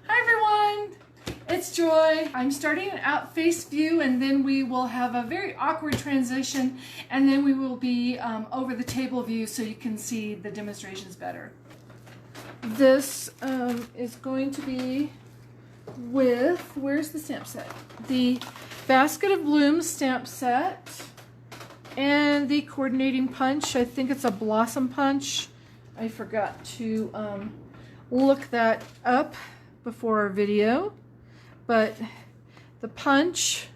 Hi everyone, it's Joy. I'm starting an out face view and then we will have a very awkward transition and then we will be over the table view so you can see the demonstrations better. This is going to be with, where's the stamp set? The Basket of Blooms stamp set and the coordinating punch. I think it's a blossom punch. I forgot to look that up before our video, but the punch,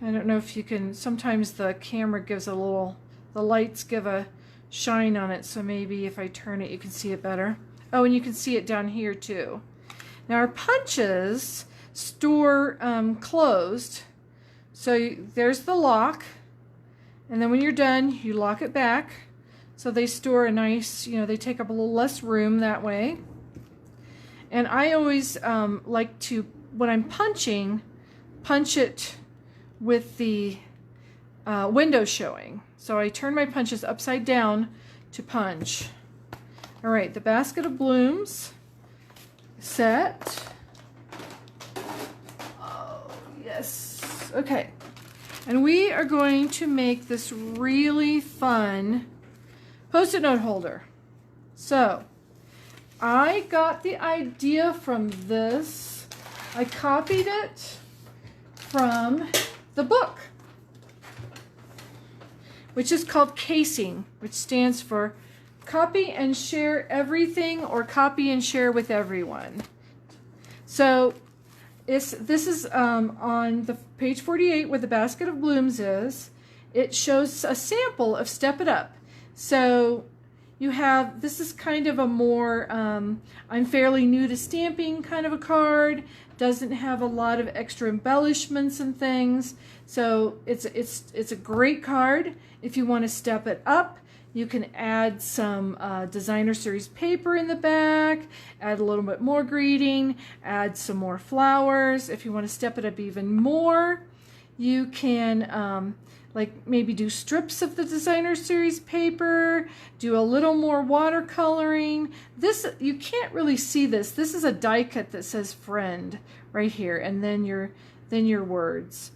I don't know if you can, sometimes the camera gives a little, the lights give a shine on it, so maybe if I turn it you can see it better. Oh, and you can see it down here too. Now our punches store closed, so there's the lock, and then when you're done you lock it back, so they store a nice, they take up a little less room that way. And I always like to, when I'm punching, punch it with the window showing. So I turn my punches upside down to punch. All right, the Basket of Blooms set. Oh, yes. Okay. And we are going to make this really fun Post-it note holder. So, I got the idea from this. I copied it from the book, which is called Casing, which stands for Copy and Share Everything or Copy and Share with Everyone. So this is on the page 48 where the Basket of Blooms is. It shows a sample of Step It Up. So you have, this is kind of a more, I'm fairly new to stamping kind of a card. Doesn't have a lot of extra embellishments and things. So it's a great card. If you want to step it up, you can add some designer series paper in the back, add a little bit more greeting, add some more flowers. If you want to step it up even more, you can like maybe do strips of the designer series paper, do a little more watercoloring. This, you can't really see this. This is a die cut that says friend right here, and then your words.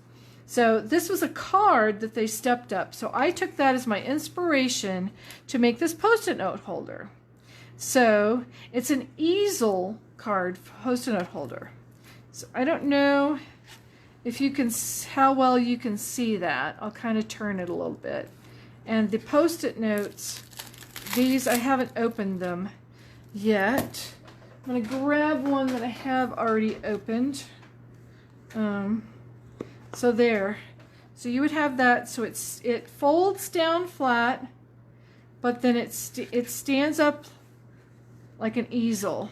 So this was a card that they stepped up. So I took that as my inspiration to make this Post-it note holder. So it's an easel card Post-it note holder. So I don't know if you can, how well you can see that. I'll kind of turn it a little bit. And the Post-it notes, these, I haven't opened them yet. I'm going to grab one that I have already opened. So there. So you would have that, so it folds down flat, but then it stands up like an easel.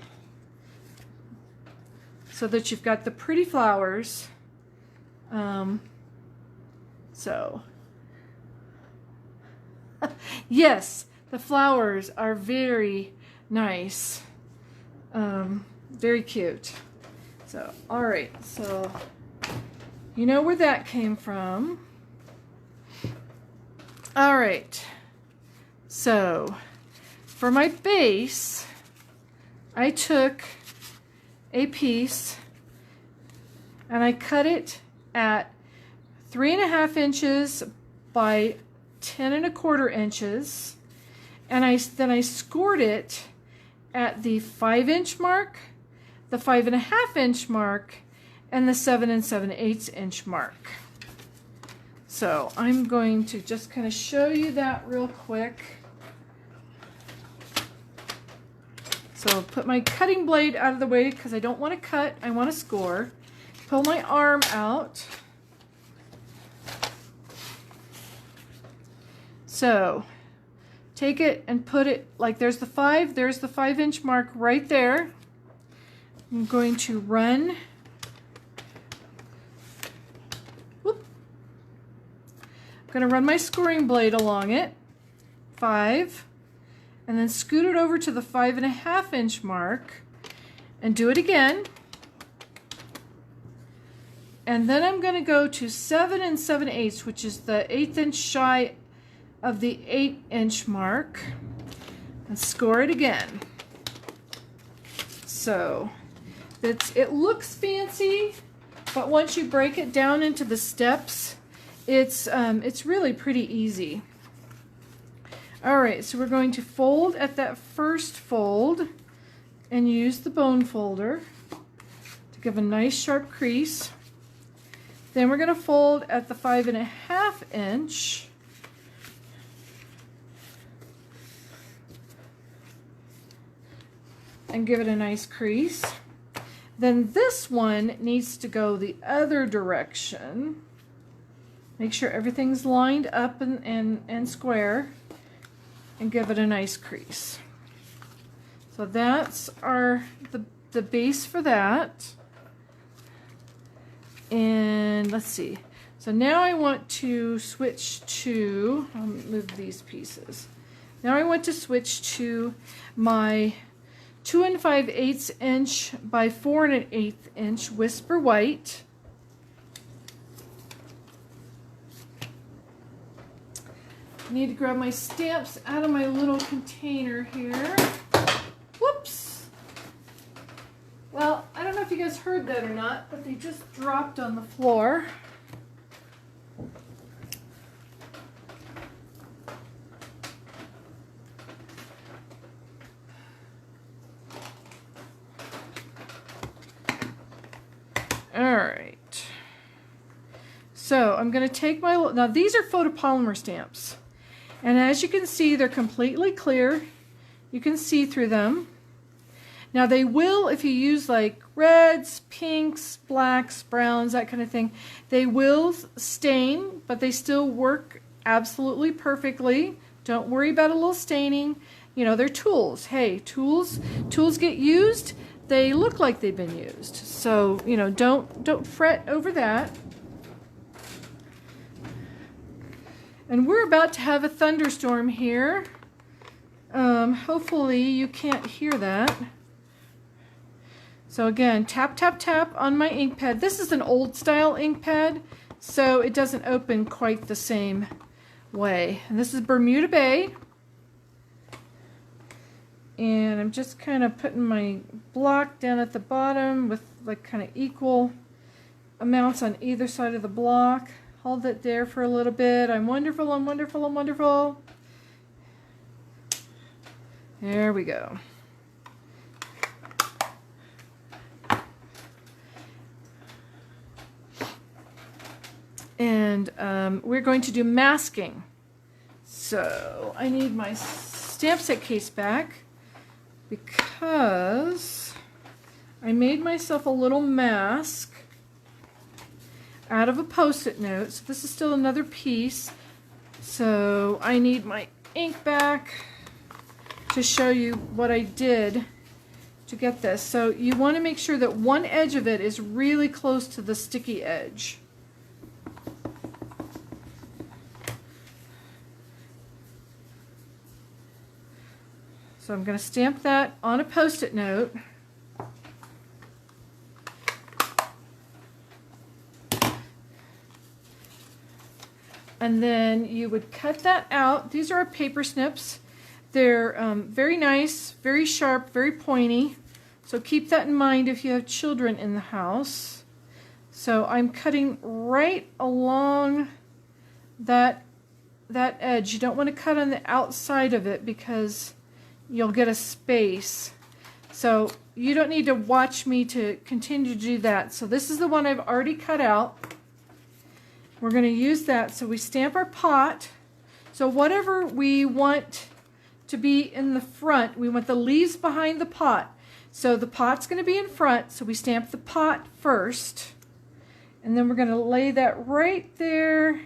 So that you've got the pretty flowers. So yes, the flowers are very nice, very cute. So all right, so you know where that came from. All right, so for my base I took a piece and I cut it at 3.5 inches by 10.25 inches, and then I scored it at the 5-inch mark, the 5.5 inch mark, and the 7 7/8 inch mark. So I'm going to just kind of show you that real quick. So put my cutting blade out of the way because I don't want to cut, I want to score. Pull my arm out. So take it and put it, like there's the 5-inch mark right there. I'm going to run, whoop. I'm going to run my scoring blade along it, 5, and then scoot it over to the 5.5 inch mark and do it again. And then I'm going to go to 7 7/8, which is the 1/8 inch shy of the 8-inch mark, and score it again. So It looks fancy, but once you break it down into the steps, it's really pretty easy. All right, so we're going to fold at that first fold and use the bone folder to give a nice sharp crease. Then we're going to fold at the 5.5 inch. And give it a nice crease. Then this one needs to go the other direction. Make sure everything's lined up and square, and give it a nice crease. So that's the base for that. And let's see. So now I want to switch to, I'll move these pieces. Now I want to switch to my 2 5/8 inch by 4 1/8 inch Whisper White. I need to grab my stamps out of my little container here. Whoops! Well, I don't know if you guys heard that or not, but they just dropped on the floor. Alright, so I'm going to take my, now these are photopolymer stamps, and as you can see, they're completely clear. You can see through them. Now they will, if you use like reds, pinks, blacks, browns, that kind of thing, they will stain, but they still work absolutely perfectly. Don't worry about a little staining. You know, they're tools. Hey, tools get used. They look like they've been used. So, you know, don't fret over that. And we're about to have a thunderstorm here. Hopefully you can't hear that. So again, tap, tap, tap on my ink pad. This is an old style ink pad, so it doesn't open quite the same way. And this is Bermuda Bay. And I'm just kind of putting my block down at the bottom with like kind of equal amounts on either side of the block. Hold it there for a little bit. I'm wonderful, I'm wonderful, I'm wonderful. There we go. And we're going to do masking. So I need my stamp set case back, because I made myself a little mask out of a Post-it note. So this is still another piece. So I need my ink back to show you what I did to get this. So you want to make sure that one edge of it is really close to the sticky edge. So I'm going to stamp that on a Post-it note. And then you would cut that out. These are our paper snips. They're very nice, very sharp, very pointy. So keep that in mind if you have children in the house. So I'm cutting right along that edge. You don't want to cut on the outside of it because you'll get a space. So you don't need to watch me to continue to do that. So this is the one I've already cut out. We're going to use that. So we stamp our pot. So whatever we want to be in the front, we want the leaves behind the pot. So the pot's going to be in front, so we stamp the pot first. And then we're going to lay that right there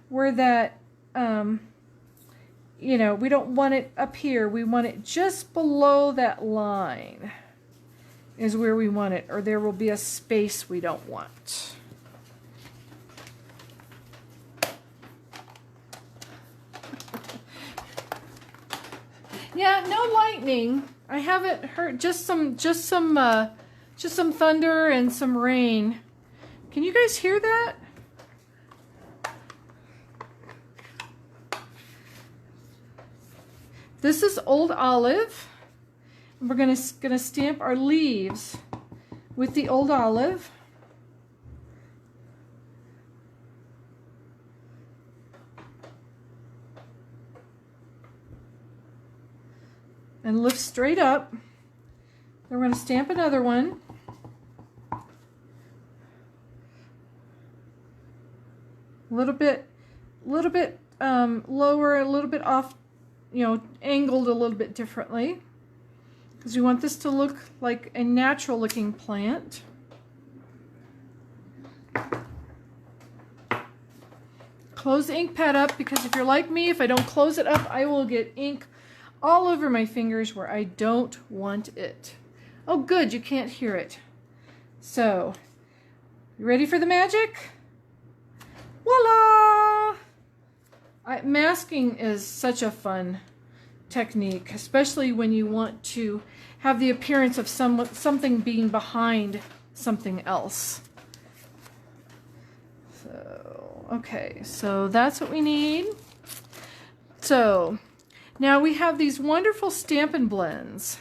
where that, you know, we don't want it up here. We want it just below that line is where we want it, or there will be a space we don't want. Yeah, no lightning. I haven't heard, just some thunder and some rain. Can you guys hear that? This is Old Olive. And we're gonna stamp our leaves with the old olive. And lift straight up. Then we're going to stamp another one. A little bit lower, a little bit off, angled a little bit differently, because we want this to look like a natural looking plant. Close the ink pad up, because if you're like me, if I don't close it up, I will get ink all over my fingers where I don't want it. Oh good, you can't hear it. So, you ready for the magic? Voila! Masking is such a fun technique, especially when you want to have the appearance of something being behind something else. So, okay, so that's what we need. So, now we have these wonderful Stampin' blends,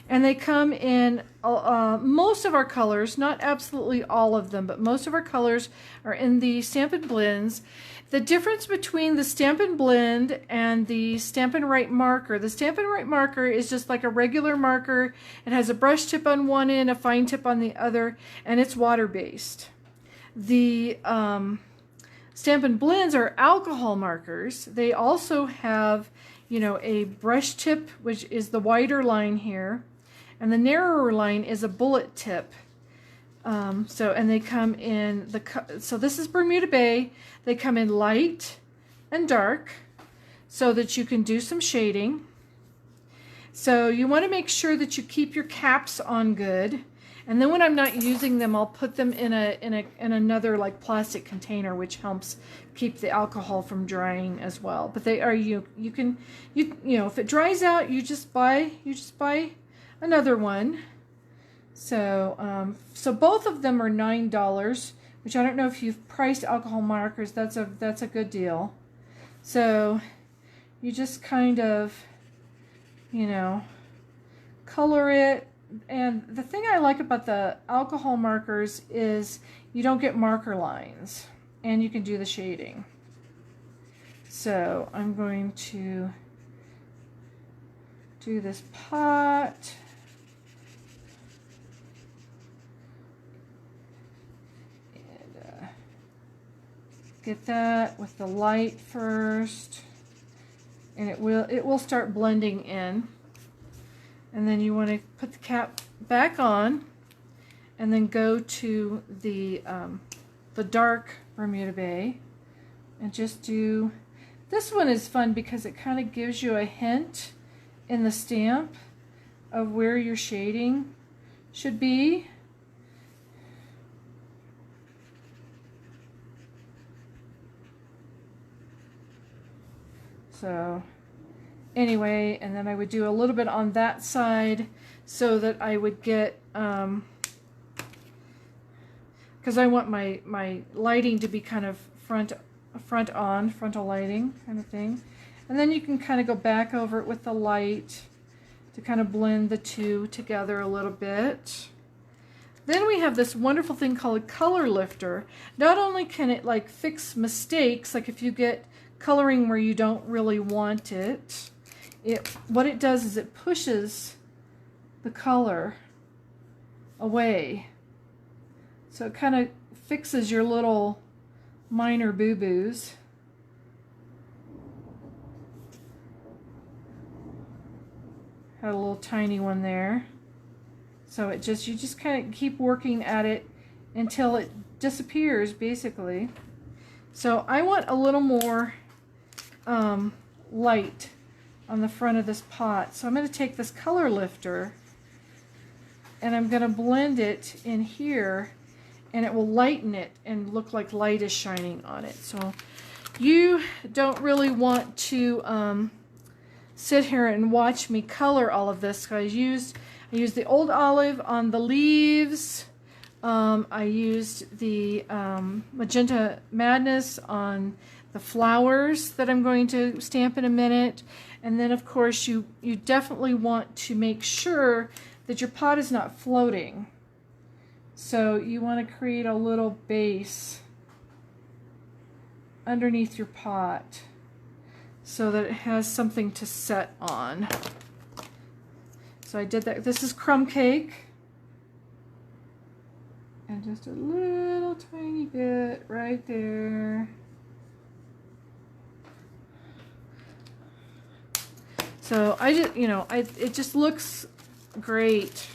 and they come in most of our colors, not absolutely all of them, but most of our colors are in the Stampin' blends. The difference between the Stampin' blend and the Stampin' Write marker, the Stampin' Write marker is just like a regular marker. It has a brush tip on one end, a fine tip on the other, and it's water-based. The Stampin' blends are alcohol markers. They also have a brush tip, which is the wider line here, and the narrower line is a bullet tip. And they come in so this is Bermuda Bay. They come in light and dark, so that you can do some shading. So you want to make sure that you keep your caps on good. And then when I'm not using them, I'll put them in another like plastic container, which helps keep the alcohol from drying as well. But they are if it dries out, you just buy another one. So so both of them are $9, which I don't know if you've priced alcohol markers. That's a good deal. So you just kind of color it. And the thing I like about the alcohol markers is you don't get marker lines, and you can do the shading. So I'm going to do this pot. And get that with the light first, and it will start blending in. And then you want to put the cap back on, and then go to the dark Bermuda Bay, and just do. This one is fun because it kind of gives you a hint in the stamp of where your shading should be. So anyway, and then I would do a little bit on that side, so that I would get, because I want my lighting to be kind of frontal lighting kind of thing. And then you can kind of go back over it with the light to kind of blend the two together a little bit. Then we have this wonderful thing called a color lifter. Not only can it like fix mistakes, like if you get coloring where you don't really want it, what it does is it pushes the color away. So it kind of fixes your little minor boo-boos. Had a little tiny one there. So you just kind of keep working at it until it disappears, basically. So I want a little more light on the front of this pot. So I'm going to take this color lifter, and I'm going to blend it in here, and it will lighten it and look like light is shining on it. So you don't really want to sit here and watch me color all of this. I used the old olive on the leaves. I used the Magenta Madness on the flowers that I'm going to stamp in a minute. And then of course you definitely want to make sure that your pot is not floating. So you want to create a little base underneath your pot so that it has something to set on. So I did that. This is crumb cake. And just a little tiny bit right there. So I just, it just looks great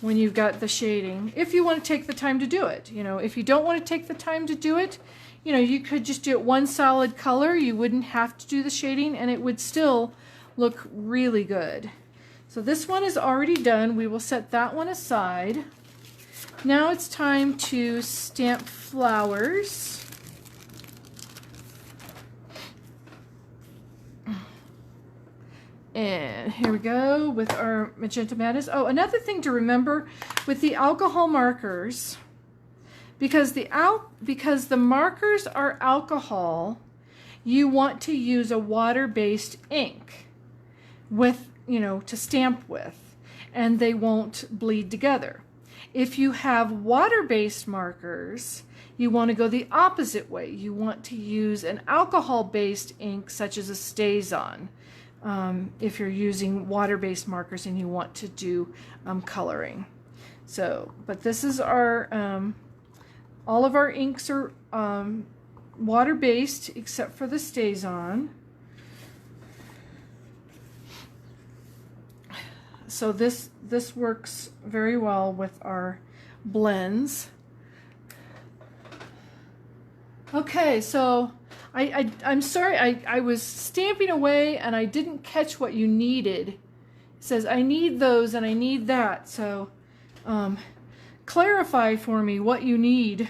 when you've got the shading. If you want to take the time to do it, if you don't want to take the time to do it, you could just do it one solid color. You wouldn't have to do the shading and it would still look really good. So this one is already done. We will set that one aside. Now it's time to stamp flowers. And here we go with our Magenta Madness. Oh, another thing to remember with the alcohol markers, because the markers are alcohol, you want to use a water-based ink with, to stamp with, and they won't bleed together. If you have water-based markers, you want to go the opposite way. You want to use an alcohol-based ink such as a StazOn. If you're using water-based markers and you want to do coloring. So, but this is our, all of our inks are water-based except for the StazOn. So this works very well with our blends. Okay, so I'm sorry, I was stamping away and I didn't catch what you needed. It says I need those and I need that, so clarify for me what you need.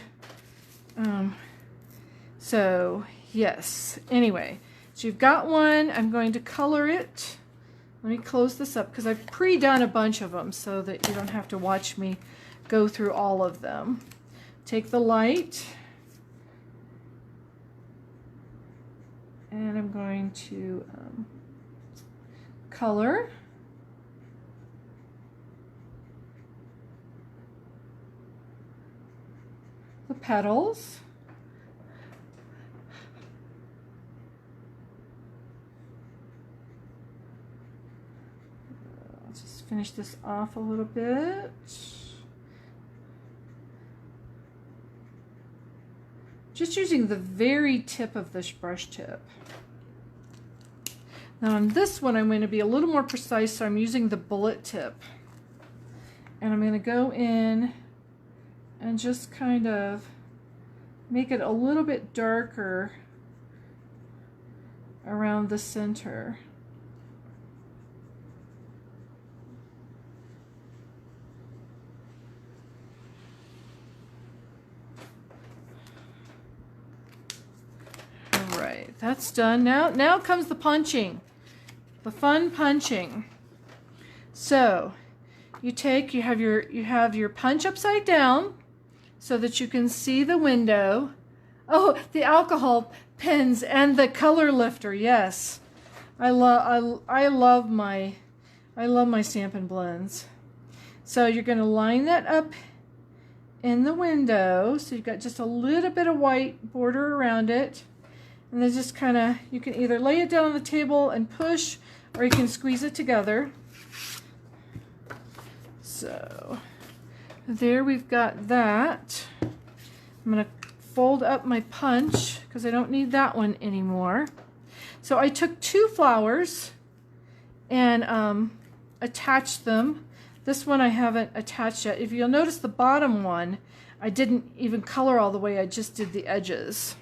So yes, anyway, so you've got one. I'm going to color it. Let me close this up because I've pre-done a bunch of them so that you don't have to watch me go through all of them. Take the light. And I'm going to color. The petals. Let's just finish this off a little bit. Just using the very tip of this brush tip. Now on this one I'm going to be a little more precise, so I'm using the bullet tip. And I'm going to go in and just kind of make it a little bit darker around the center. Alright, that's done. Now comes the punching. The fun punching. So you have your punch upside down so that you can see the window. Oh, the alcohol pens and the color lifter. Yes, I love my Stampin' blends. So you're going to line that up in the window. So you've got just a little bit of white border around it. And then just kind of, you can either lay it down on the table and push, or you can squeeze it together. So there we've got that. I'm going to fold up my punch because I don't need that one anymore. So I took 2 flowers and attached them. This one I haven't attached yet. If you'll notice the bottom one, I didn't even color all the way, I just did the edges.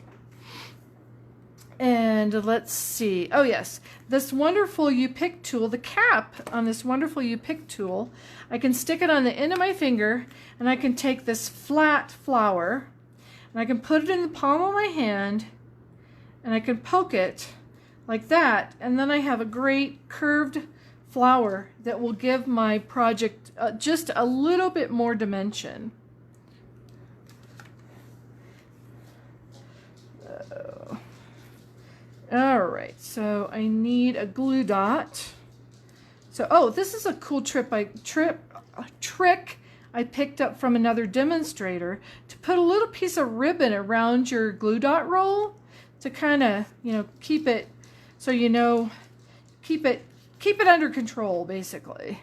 And let's see. Oh yes, this wonderful You Pick tool, the cap on this wonderful You Pick tool, I can stick it on the end of my finger and I can take this flat flower and I can put it in the palm of my hand and I can poke it like that, and then I have a great curved flower that will give my project just a little bit more dimension. Alright, so I need a glue dot. So, oh, this is a cool trick I picked up from another demonstrator to put a little piece of ribbon around your glue dot roll to kind of, you know, keep it so you know, keep it under control, basically.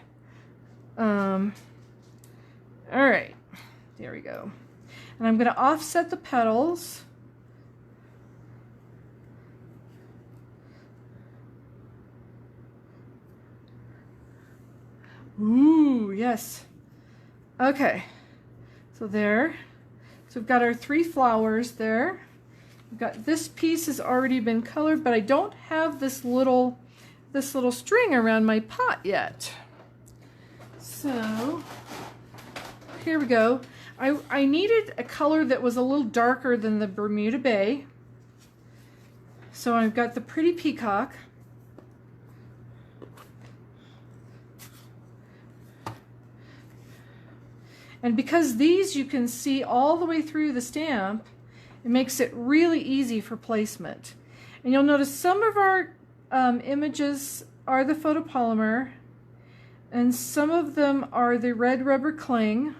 All right, there we go. And I'm going to offset the petals. Ooh, yes. Okay, so there. So we've got our 3 flowers there. We've got this piece has already been colored, but I don't have this little string around my pot yet. So here we go. I needed a color that was a little darker than the Bermuda Bay. So I've got the Pretty Peacock. And because these you can see all the way through the stamp, it makes it really easy for placement. And you'll notice some of our images are the photopolymer, and some of them are the red rubber cling.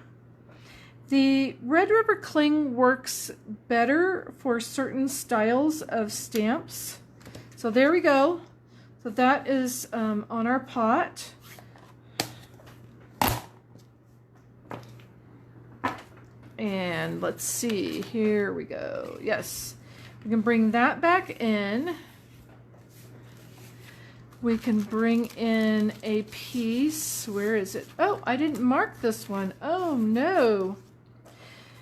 The red rubber cling works better for certain styles of stamps. So there we go. So that is on our pot. And let's see, here we go. Yes, we can bring that back in. We can bring in a piece. Where is it? Oh, I didn't mark this one. Oh no.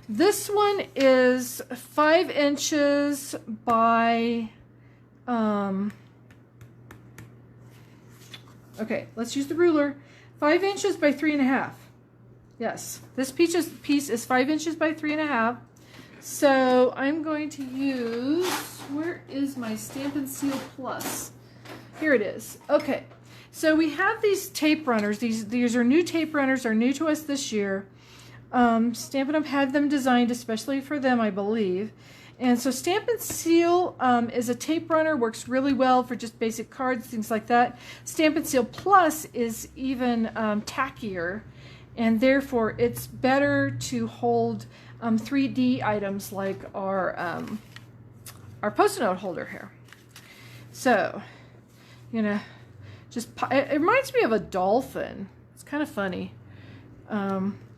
This one is 5 inches by, okay, let's use the ruler. 5 inches by 3.5. Yes, this piece is 5 inches by 3.5. So I'm going to use, where is my Stampin' Seal Plus? Here it is. Okay, so we have these tape runners. These are new tape runners, are new to us this year. Stampin' Up! Had them designed especially for them, I believe. And so Stampin' Seal is a tape runner, works really well for just basic cards, things like that. Stampin' Seal Plus is even tackier, and therefore it's better to hold 3D items like our Post-it note holder here. So, you know, it reminds me of a dolphin. It's kind of funny.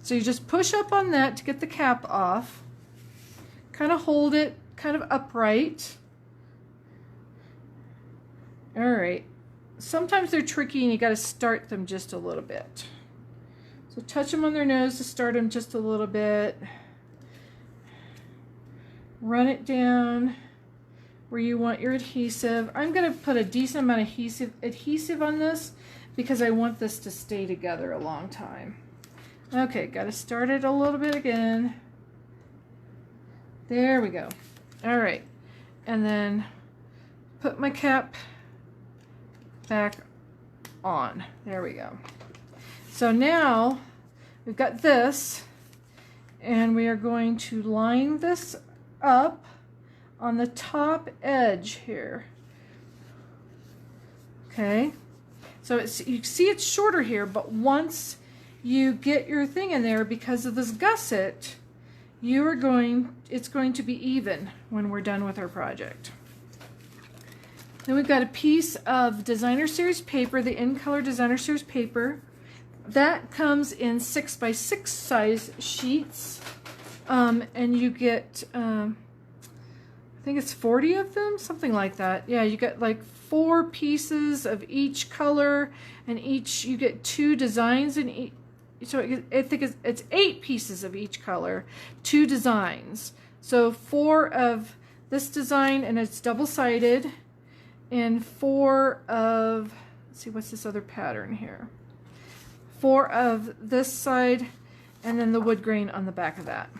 So you just push up on that to get the cap off. Kind of hold it kind of upright. All right. Sometimes they're tricky and you got to start them just a little bit. So touch them on their nose to start them just a little bit. Run it down where you want your adhesive. I'm going to put a decent amount of adhesive on this because I want this to stay together a long time. Okay, got to start it a little bit again. There we go. All right, and then put my cap back on. There we go. So now we've got this, and we are going to line this up on the top edge here. Okay, so you see it's shorter here, but once you get your thing in there, because of this gusset, it's going to be even when we're done with our project. Then we've got a piece of Designer Series paper, the In Color Designer Series paper. That comes in 6x6 size sheets, and you get, I think it's 40 of them, something like that. Yeah, you get like 4 pieces of each color, and you get 2 designs in each. So I think it's 8 pieces of each color, 2 designs. So 4 of this design, and it's double-sided, and 4 of, let's see, what's this other pattern here? 4 of this side, and then the wood grain on the back of that.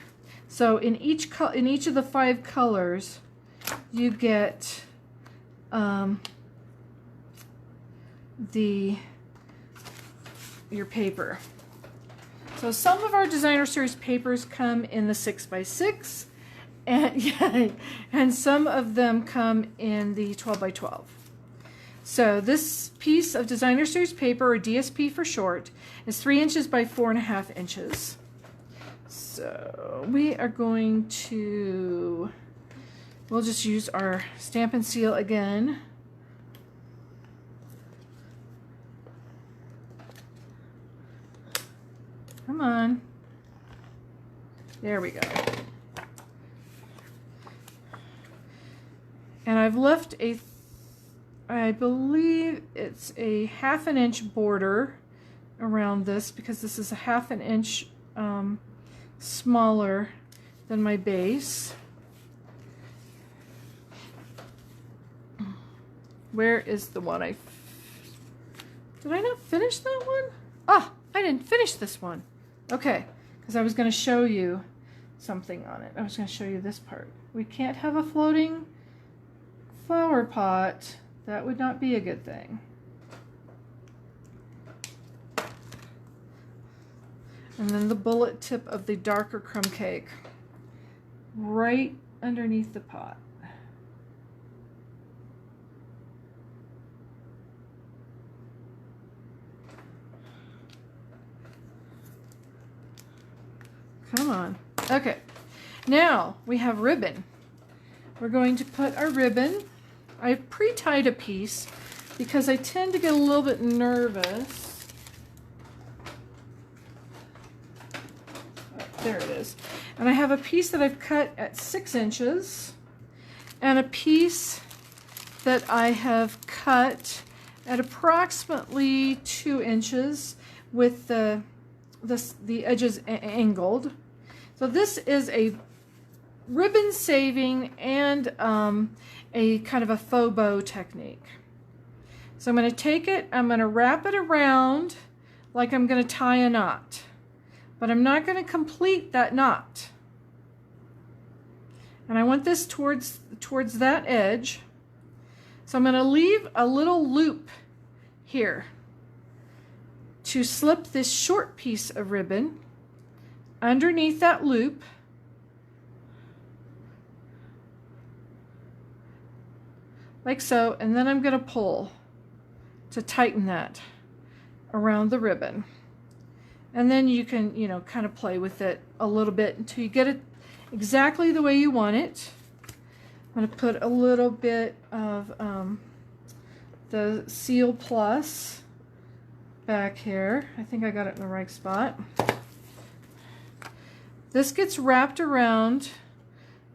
So in each of the 5 colors, you get your paper. So some of our Designer Series papers come in the 6x6, and some of them come in the 12x12. So this piece of Designer Series paper, or DSP for short, is 3 inches by 4.5 inches. So we are going to, we'll just use our Stampin' Seal again. Come on. There we go. And I've left a, I believe it's a 1/2 inch border around this because this is a 1/2 inch smaller than my base. Where is the one did I not finish that one? Ah, I didn't finish this one. Okay, because I was going to show you something on it. I was going to show you this part. We can't have a floating flower pot. That would not be a good thing. And then the bullet tip of the darker crumb cake right underneath the pot. Come on. Okay, now we have ribbon. We're going to put our ribbon. I've pre-tied a piece because I tend to get a little bit nervous. There it is. And I have a piece that I've cut at 6 inches and a piece that I have cut at approximately 2 inches with the edges angled. So this is a ribbon saving and a kind of a faux bow technique. So I'm going to take it, I'm going to wrap it around like I'm going to tie a knot. But I'm not going to complete that knot. And I want this towards that edge. So I'm going to leave a little loop here to slip this short piece of ribbon underneath that loop. Like so, and then I'm going to pull to tighten that around the ribbon. And then you can, you know, kind of play with it a little bit until you get it exactly the way you want it. I'm going to put a little bit of the Seal Plus back here. I think I got it in the right spot. This gets wrapped around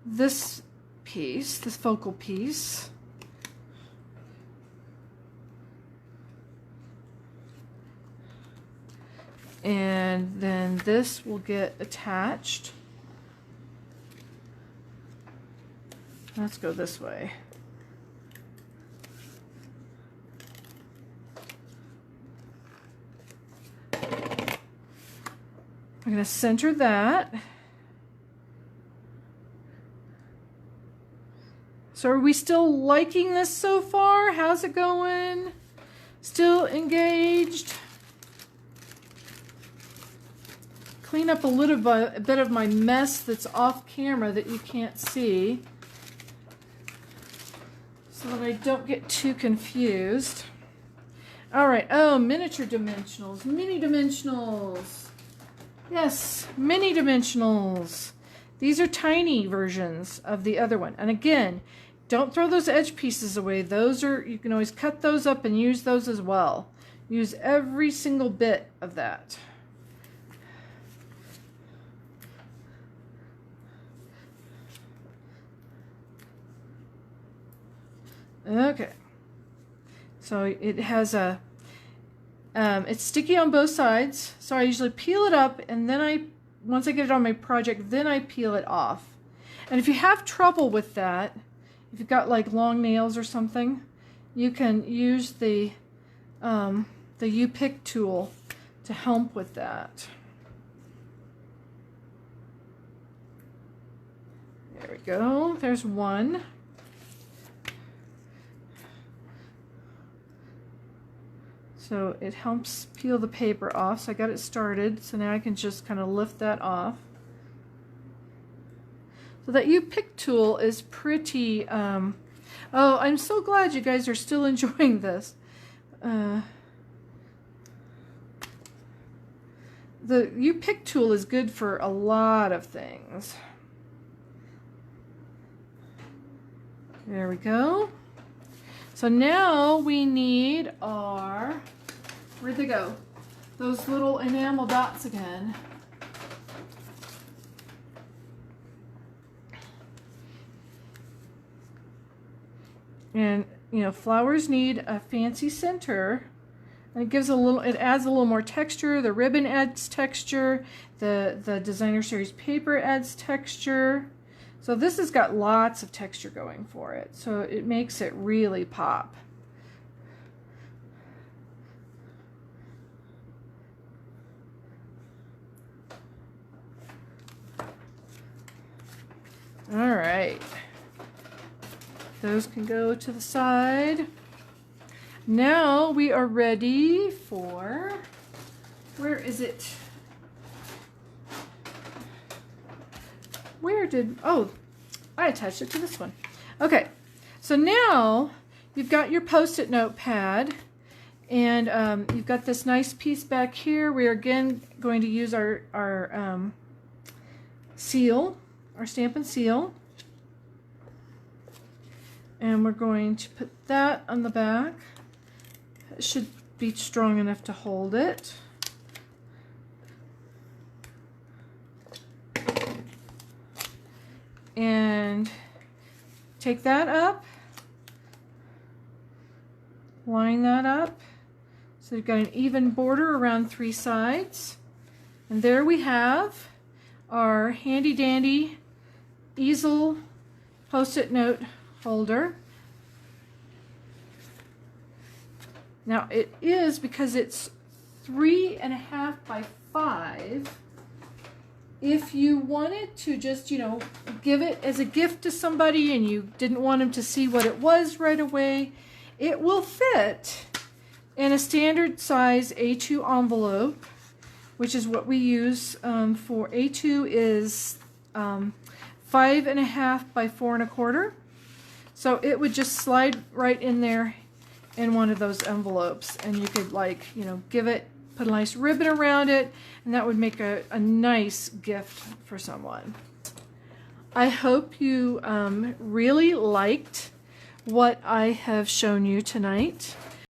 this piece, this focal piece. And then this will get attached. Let's go this way. I'm going to center that. So are we still liking this so far? How's it going? Still engaged? Clean up a little bit of my mess that's off camera that you can't see so that I don't get too confused. All right, oh, miniature dimensionals, mini dimensionals. Yes, mini dimensionals. These are tiny versions of the other one. And again, don't throw those edge pieces away. Those are, you can always cut those up and use those as well. Use every single bit of that. Okay, so it has a, it's sticky on both sides, so I usually peel it up, and then once I get it on my project, then I peel it off. And if you have trouble with that, if you've got like long nails or something, you can use the U-pick tool to help with that. There we go, there's one. So it helps peel the paper off. So I got it started. So now I can just kind of lift that off. So that U-pick tool is pretty, oh, I'm so glad you guys are still the U-Pick tool is good for a lot of things. There we go. So now we need our, where'd they go? Those little enamel dots again. And you know, flowers need a fancy center. And it gives a little, it adds a little more texture. The ribbon adds texture. The designer series paper adds texture. So this has got lots of texture going for it. So it makes it really pop. All right. Those can go to the side. Now we are ready for, where is it? Where did, oh, I attached it to this one. Okay, so now you've got your Post-it note pad, and you've got this nice piece back here. We are again going to use our seal, our Stampin' seal. And we're going to put that on the back. It should be strong enough to hold it. And take that up, line that up, so you've got an even border around 3 sides. And there we have our handy dandy easel Post-it note holder. Now it is, because it's 3.5 by 5, if you wanted to just, you know, give it as a gift to somebody and you didn't want them to see what it was right away, it will fit in a standard size A2 envelope, which is what we use for A2 is 5.5 by 4.25. So it would just slide right in there in one of those envelopes, and you could, like, you know, give it, put a nice ribbon around it, and that would make a nice gift for someone. I hope you really liked what I have shown you tonight.